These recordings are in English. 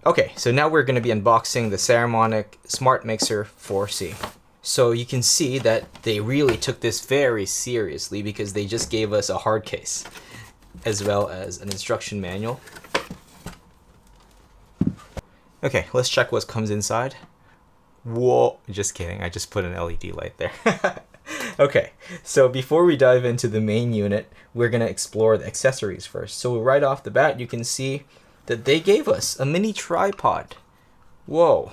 Okay, so now we're going to be unboxing the Saramonic SmartMixer 4C. So you can see that they really took this very seriously because they just gave us a hard case as well as an instruction manual. Okay, let's check what comes inside. Whoa, just kidding, I just put an LED light there. Okay, so before we dive into the main unit, we're going to explore the accessories first. So right off the bat, you can see that they gave us a mini tripod. Whoa.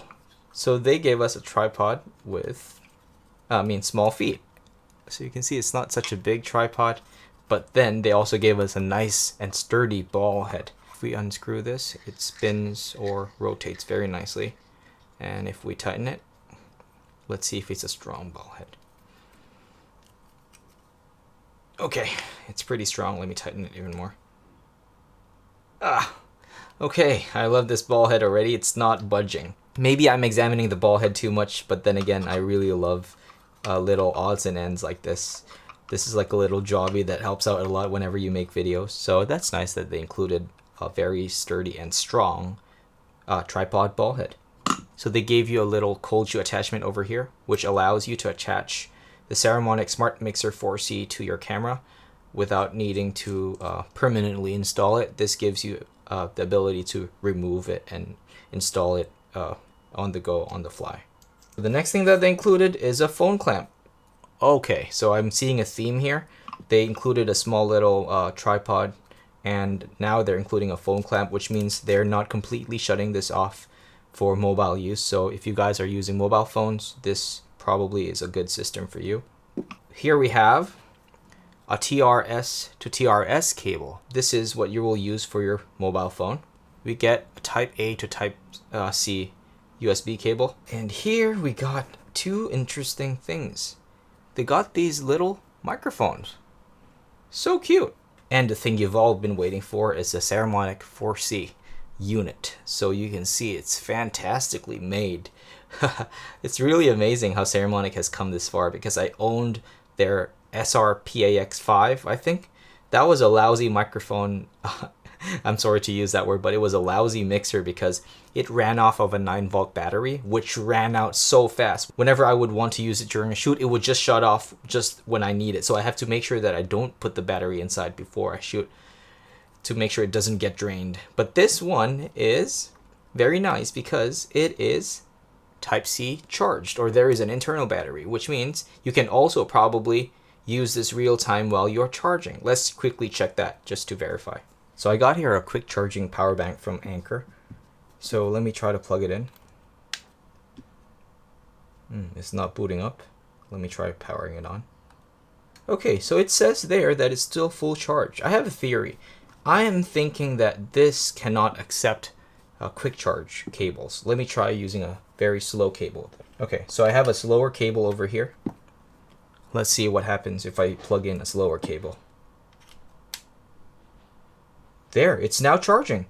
So they gave us a tripod with, small feet. So you can see it's not such a big tripod, but then they also gave us a nice and sturdy ball head. If we unscrew this, it spins or rotates very nicely. And if we tighten it, let's see if it's a strong ball head. Okay, it's pretty strong. Let me tighten it even more. Okay, I love this ball head already. It's not budging. Maybe I'm examining the ball head too much, but then again, I really love little odds and ends like this. This is like a little jobby that helps out a lot whenever you make videos. So that's nice that they included a very sturdy and strong tripod ball head. So they gave you a little cold shoe attachment over here, which allows you to attach the Saramonic SmartMixer 4C to your camera without needing to permanently install it. This gives you the ability to remove it and install it on the go, on the fly. The next thing that they included is a phone clamp. Okay, so I'm seeing a theme here. They included a small little tripod, and now they're including a phone clamp, which means they're not completely shutting this off for mobile use. So if you guys are using mobile phones, this probably is a good system for you. Here we have a TRS to TRS cable. This is what you will use for your mobile phone. We get a Type A to Type C USB cable. And here we got two interesting things. They got these little microphones. So cute. And the thing you've all been waiting for is the Saramonic 4C unit. So you can see it's fantastically made. It's really amazing how Saramonic has come this far, because I owned their SRPAX5, I think. That was a lousy microphone. I'm sorry to use that word, but it was a lousy mixer because it ran off of a 9-volt battery, which ran out so fast. Whenever I would want to use it during a shoot, it would just shut off just when I need it. So I have to make sure that I don't put the battery inside before I shoot to make sure it doesn't get drained. But this one is very nice because it is Type C charged, or there is an internal battery, which means you can also probably use this real time while you're charging. Let's quickly check that just to verify. So I got here a quick charging power bank from Anker. So let me try to plug it in. It's not booting up. Let me try powering it on. Okay, so it says there that it's still full charge. I have a theory. I am thinking that this cannot accept quick charge cables. Let me try using a very slow cable. Okay, so I have a slower cable over here. Let's see what happens if I plug in a slower cable. There, it's now charging.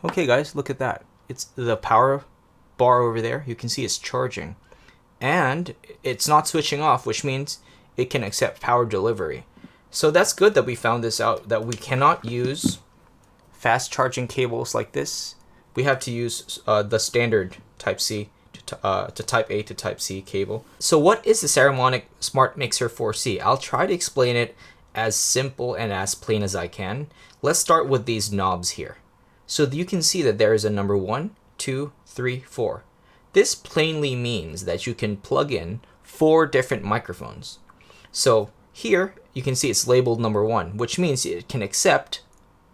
Okay guys, look at that. It's the power bar over there. You can see it's charging. And it's not switching off, which means it can accept power delivery. So that's good that we found this out, that we cannot use fast charging cables like this. We have to use the standard Type C to Type A to Type C cable. So what is the Saramonic SmartMixer 4C? I'll try to explain it as simple and as plain as I can. Let's start with these knobs here. So you can see that there is a number 1, 2, 3, 4. This plainly means that you can plug in 4 different microphones. So here you can see it's labeled number 1, which means it can accept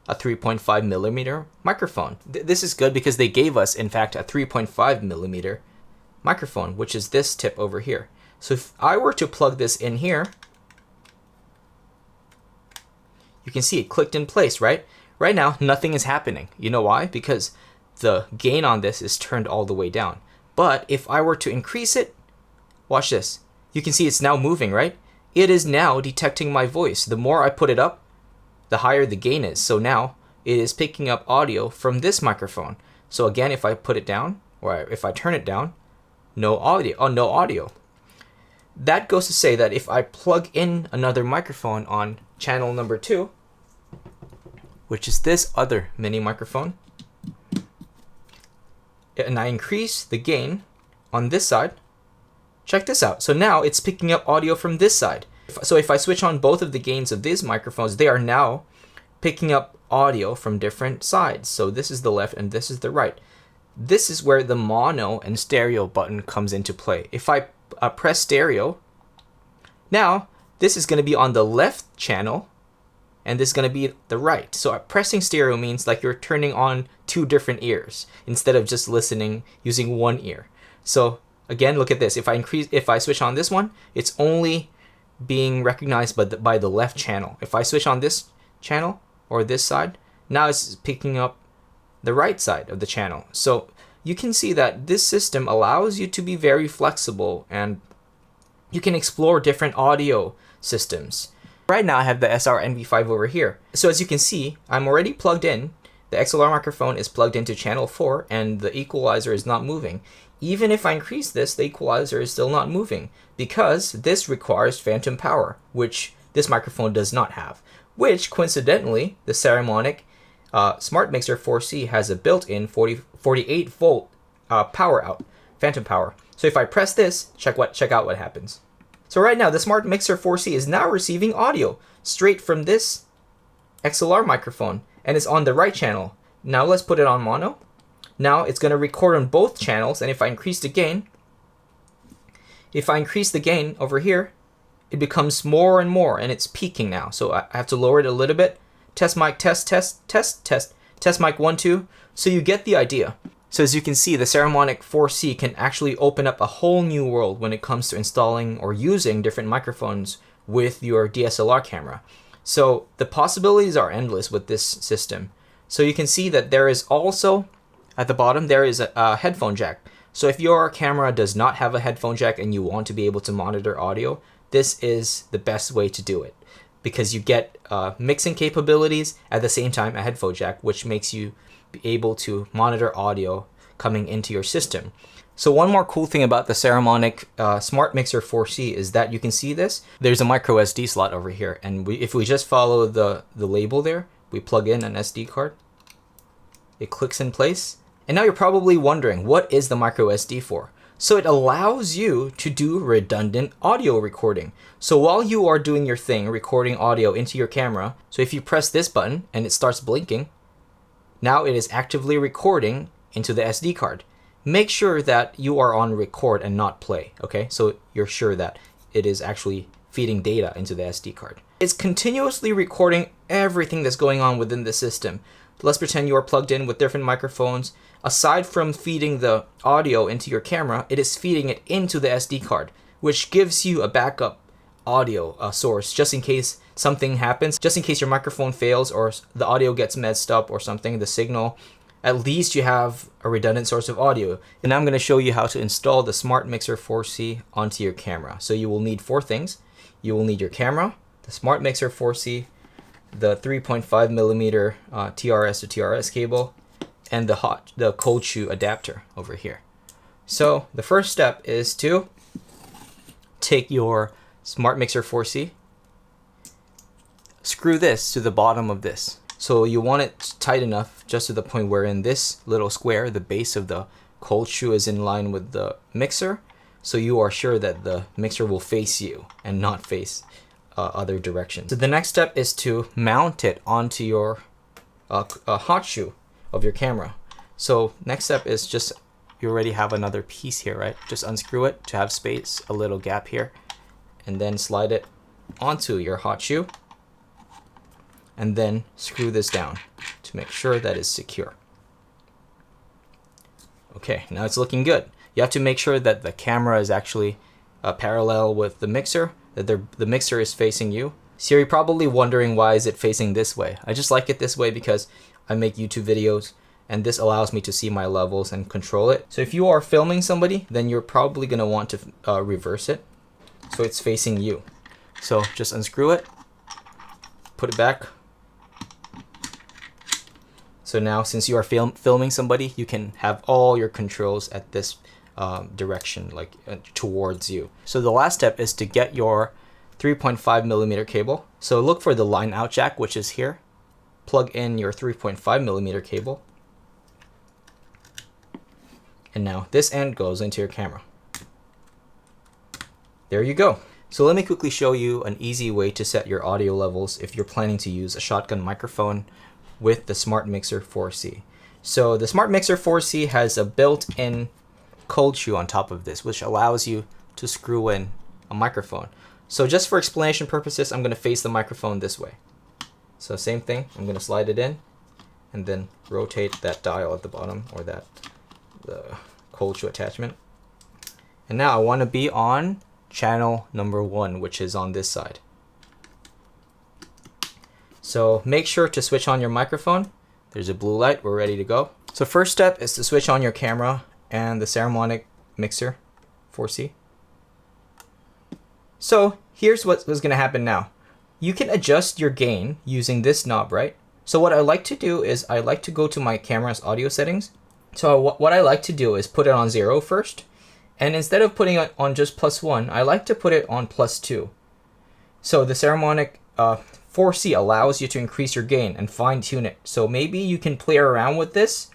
a 3.5 millimeter microphone. This is good because they gave us, in fact, a 3.5 millimeter microphone, which is this tip over here. So if I were to plug this in here, you can see it clicked in place, right? Right now, nothing is happening. You know why? Because the gain on this is turned all the way down. But if I were to increase it, watch this. You can see it's now moving, right? It is now detecting my voice. The more I put it up, the higher the gain is. So now it is picking up audio from this microphone. So again, if I put it down, or if I turn it down, no audio. Oh, no audio. That goes to say that if I plug in another microphone on channel number 2, which is this other mini microphone, and I increase the gain on this side, check this out. So now it's picking up audio from this side. So if I switch on both of the gains of these microphones, they are now picking up audio from different sides. So this is the left and this is the right. This is where the mono and stereo button comes into play. If I press stereo, now this is going to be on the left channel and this is going to be the right. So pressing stereo means like you're turning on two different ears instead of just listening using one ear. So again, look at this. If I switch on this one, it's only being recognized by the left channel. If I switch on this channel or this side, now it's picking up the right side of the channel. So you can see that this system allows you to be very flexible and you can explore different audio systems. Right now I have the SR-NV5 over here. So as you can see, I'm already plugged in. The XLR microphone is plugged into channel 4 and the equalizer is not moving. Even if I increase this, the equalizer is still not moving because this requires phantom power, which this microphone does not have, which coincidentally, the Saramonic SmartMixer 4C has a built-in 48 volt power out, phantom power. So if I press this, check out what happens. So right now, the SmartMixer 4C is now receiving audio straight from this XLR microphone and it's on the right channel. Now let's put it on mono. Now it's going to record on both channels, and if I increase the gain, over here, it becomes more and more, and it's peaking now. So I have to lower it a little bit. Test mic, test mic 1, 2. So you get the idea. So as you can see, the Saramonic 4C can actually open up a whole new world when it comes to installing or using different microphones with your DSLR camera. So the possibilities are endless with this system. So you can see that there is also, at the bottom, there is a headphone jack. So if your camera does not have a headphone jack and you want to be able to monitor audio, this is the best way to do it because you get mixing capabilities at the same time a headphone jack, which makes you be able to monitor audio coming into your system. So one more cool thing about the Saramonic SmartMixer 4C is that you can see this. There's a micro SD slot over here, and if we just follow the label there, we plug in an SD card. It clicks in place. And now you're probably wondering, what is the micro SD for? So it allows you to do redundant audio recording. So while you are doing your thing, recording audio into your camera, so if you press this button and it starts blinking, now it is actively recording into the SD card. Make sure that you are on record and not play, okay? So you're sure that it is actually feeding data into the SD card. It's continuously recording everything that's going on within the system. Let's pretend you are plugged in with different microphones. Aside from feeding the audio into your camera, it is feeding it into the SD card, which gives you a backup audio source just in case something happens, just in case your microphone fails or the audio gets messed up or something, the signal. At least you have a redundant source of audio. And now I'm going to show you how to install the SmartMixer 4C onto your camera. So you will need 4 things. You will need your camera, the SmartMixer 4C, the 3.5mm TRS to TRS cable, and the cold shoe adapter over here. So the first step is to take your SmartMixer 4C, screw this to the bottom of this. So you want it tight enough just to the point where in this little square, the base of the cold shoe is in line with the mixer. So you are sure that the mixer will face you and not face other directions. So the next step is to mount it onto your hot shoe of your camera. So next step is just, you already have another piece here, right? Just unscrew it to have space, a little gap here, and then slide it onto your hot shoe, and then screw this down to make sure that it's secure. Okay, now it's looking good. You have to make sure that the camera is actually parallel with the mixer, that the mixer is facing you. So you're probably wondering, why is it facing this way? I just like it this way because I make YouTube videos and this allows me to see my levels and control it. So if you are filming somebody, then you're probably gonna want to reverse it so it's facing you. So just unscrew it, put it back. So now since you are filming somebody, you can have all your controls at this direction, like towards you. So the last step is to get your 3.5mm cable. So look for the line out jack, which is here. Plug in your 3.5mm cable. And now this end goes into your camera. There you go. So let me quickly show you an easy way to set your audio levels if you're planning to use a shotgun microphone with the SmartMixer 4C. So the SmartMixer 4C has a built-in cold shoe on top of this, which allows you to screw in a microphone. So just for explanation purposes, I'm going to face the microphone this way. So same thing, I'm going to slide it in and then rotate that dial at the bottom, or the cold shoe attachment. And now I want to be on channel number 1, which is on this side. So make sure to switch on your microphone. There's a blue light, we're ready to go. So first step is to switch on your camera and the Saramonic mixer 4C. So here's what's going to happen now. You can adjust your gain using this knob, right? So what I like to do is I like to go to my camera's audio settings. So what I like to do is put it on 0 first. And instead of putting it on just +1, I like to put it on +2. So the Saramonic 4C allows you to increase your gain and fine tune it. So maybe you can play around with this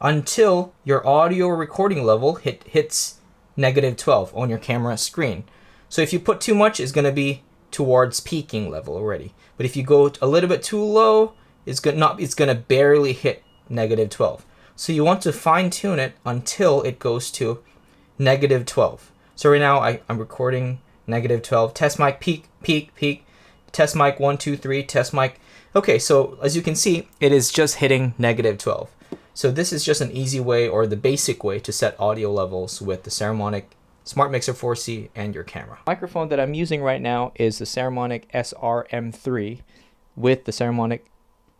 until your audio recording level hits -12 on your camera screen. So if you put too much, it's going to be towards peaking level already. But if you go a little bit too low, it's going to barely hit -12. So you want to fine tune it until it goes to -12. So right now I'm recording -12. Test mic, peak, peak, peak. Test mic 1, 2, 3. Test mic. Okay, so as you can see, it is just hitting -12. So this is just an easy way, or the basic way, to set audio levels with the Saramonic SmartMixer 4C and your camera. The microphone that I'm using right now is the Saramonic SRM3 with the Saramonic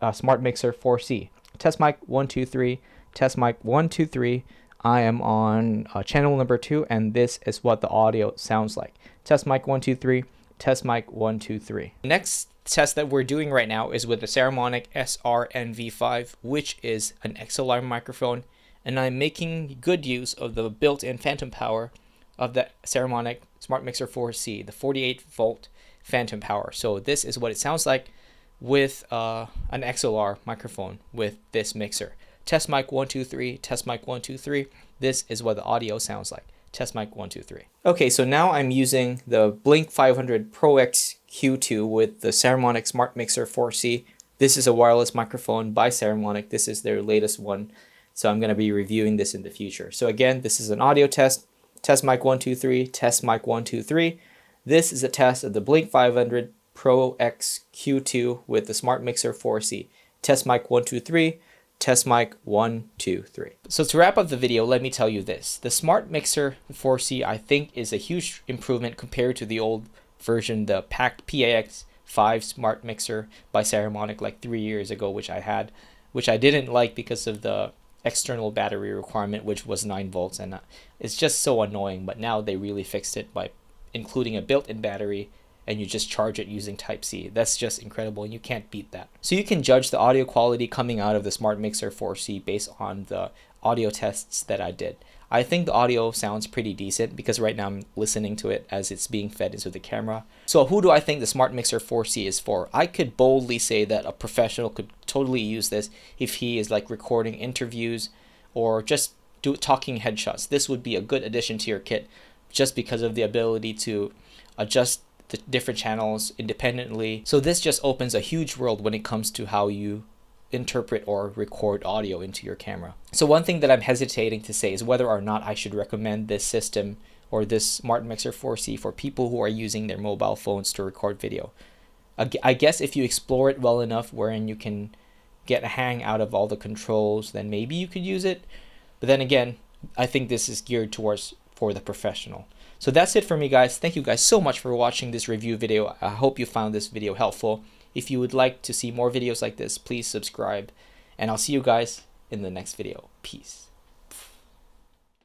SmartMixer 4C. Test mic 1, 2, 3. Test mic 1, 2, 3. I am on channel number 2, and this is what the audio sounds like. Test mic 1, 2, 3. Test mic 1, 2, 3. The next test that we're doing right now is with the Saramonic SRNV5, which is an XLR microphone, and I'm making good use of the built-in phantom power of the Saramonic SmartMixer 4C, the 48-volt phantom power. So this is what it sounds like with an XLR microphone with this mixer. Test mic 1, 2, 3. Test mic 1, 2, 3. This is what the audio sounds like. Test mic 1, 2, 3. Okay, so now I'm using the Blink 500 Pro X Q2 with the Saramonic SmartMixer 4C. This is a wireless microphone by Saramonic. This is their latest one. So I'm going to be reviewing this in the future. So again, this is an audio test. Test mic 1, 2, 3. Test mic 1, 2, 3. This is a test of the Blink 500 Pro X Q2 with the SmartMixer 4C. Test mic 1, 2, 3. Test mic 1, 2, 3. So to wrap up the video, let me tell you this. The SmartMixer 4C, I think, is a huge improvement compared to the old version, the PAX5 SmartMixer by Saramonic like 3 years ago, which I didn't like because of the external battery requirement, which was 9 volts, and it's just so annoying. But now they really fixed it by including a built-in battery, and you just charge it using Type-C. That's just incredible, and you can't beat that. So you can judge the audio quality coming out of the SmartMixer 4C based on the audio tests that I did. I think the audio sounds pretty decent because right now I'm listening to it as it's being fed into the camera. So who do I think the SmartMixer 4C is for? I could boldly say that a professional could totally use this if he is like recording interviews or just talking headshots. This would be a good addition to your kit just because of the ability to adjust the different channels independently. So this just opens a huge world when it comes to how you interpret or record audio into your camera. So one thing that I'm hesitating to say is whether or not I should recommend this system or this SmartMixer 4C for people who are using their mobile phones to record video. I guess if you explore it well enough wherein you can get a hang out of all the controls, then maybe you could use it. But then again, I think this is geared towards for the professional. So that's it for me, guys. Thank you guys so much for watching this review video. I hope you found this video helpful. If you would like to see more videos like this, please subscribe, and I'll see you guys in the next video. Peace.